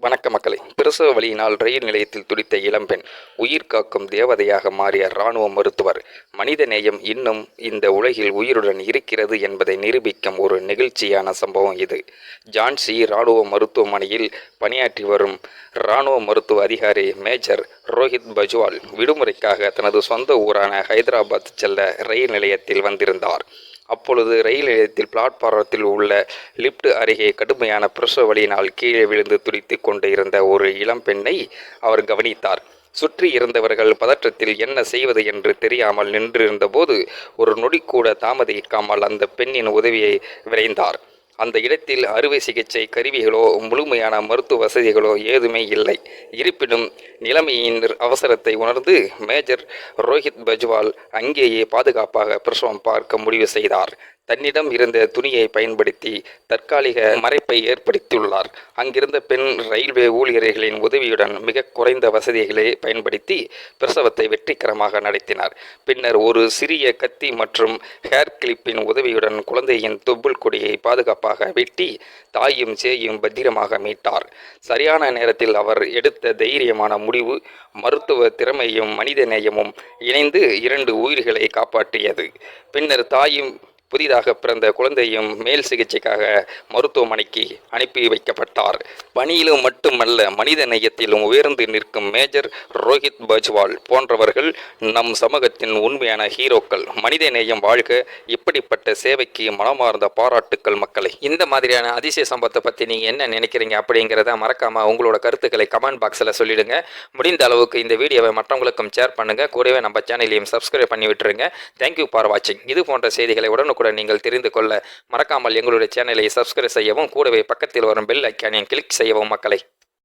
வணக்க மக்களை. பிரசவ வலியினால் ரயில் நிலையத்தில் துடித்த இளம்பெண் உயிர் காக்கும் தேவதையாக மாறிய இராணுவ மருத்துவர். மனித நேயம் இன்னும் இந்த உலகில் உயிருடன் இருக்கிறது என்பதை நிரூபிக்கும் ஒரு நெகிழ்ச்சியான சம்பவம் இது. ஜான்சி இராணுவ மருத்துவமனையில் பணியாற்றி வரும் இராணுவ மருத்துவ அதிகாரி மேஜர் ரோஹித் பஜ்வால் விடுமுறைக்காக தனது சொந்த ஊரான ஹைதராபாத் செல்ல ரயில் நிலையத்தில் வந்திருந்தார். அப்பொழுது ரயில் நிலையத்தில் பிளாட்பாரத்தில் உள்ள லிப்ட் அருகே கடுமையான பிரசவ வலியினால் கீழே விழுந்து துடித்து கொண்டு இருந்த ஒரு இளம்பெண்ணை அவர் கவனித்தார். சுற்றி இருந்தவர்கள் பதற்றத்தில் என்ன செய்வது என்று தெரியாமல் நின்றிருந்த போது ஒரு நொடி கூட தாமதிக்காமல் அந்த பெண்ணின் உதவியை விரைந்தார். அந்த இடத்தில் அறுவை சிகிச்சை கருவிகளோ முழுமையான மருத்துவ வசதிகளோ ஏதுமே இல்லை. இருப்பினும் நிலைமையின் அவசரத்தை உணர்ந்து மேஜர் ரோஹித் பஜ்வால் அங்கேயே பாதுகாப்பாக பிரசவம் பார்க்க முடிவு செய்தார். தன்னிடம் இருந்த துணியை பயன்படுத்தி தற்காலிக மறைப்பை ஏற்படுத்தியுள்ளார். அங்கிருந்த பெண் ரயில்வே ஊழியர்களின் உதவியுடன் மிக குறைந்த வசதிகளை பயன்படுத்தி பிரசவத்தை வெற்றிகரமாக நடத்தினார். பின்னர் ஒரு சிறிய கத்தி மற்றும் ஹேர் கிளிப்பின் உதவியுடன் குழந்தையின் தொப்புள் கொடியை பாதுகாப்பாக வெட்டி தாயும் சேயும் பத்திரமாக மீட்டார். சரியான நேரத்தில் அவர் எடுத்த தைரியமான முடிவு மருத்துவ திறமையும் மனித நேயமும் இணைந்து 2 உயிர்களை காப்பாற்றியது. பின்னர் தாயும் புதிதாக பிறந்த குழந்தையும் மேல் சிகிச்சைக்காக மருத்துவமனைக்கு அனுப்பி வைக்கப்பட்டார். பணியிலும் மட்டுமல்ல, மனித நேயத்திலும் உயர்ந்து நிற்கும் மேஜர் ரோஹித் பஜ்வால் போன்றவர்கள் நம் சமூகத்தின் உண்மையான ஹீரோக்கள். மனித நேயம் வாழ்க. இப்படிப்பட்ட சேவைக்கு மனமார்ந்த பாராட்டுக்கள் மக்களை. இந்த மாதிரியான அதிசய சம்பவத்தை பற்றி நீங்கள் என்ன நினைக்கிறீங்க அப்படிங்கிறத மறக்காமல் உங்களோட கருத்துக்களை கமெண்ட் பாக்ஸில் சொல்லிடுங்க. முடிந்த அளவுக்கு இந்த வீடியோவை மற்றவங்களுக்கும் ஷேர் பண்ணுங்கள். கூடவே நம்ம சேனலையும் சப்ஸ்கிரைப் பண்ணி விட்டுருங்க. தேங்க்யூ ஃபார் வாட்சிங். இது போன்ற செய்திகளை உடனுக்குடன் நீங்கள் தெரிந்து கொள்ள மறக்காமல் எங்களுடைய சேனலை சப்ஸ்கிரைப் செய்யவும், கூடவே பக்கத்தில் வரும் பெல் ஐக்கானையும் கிளிக் செய்யவும் மக்களை.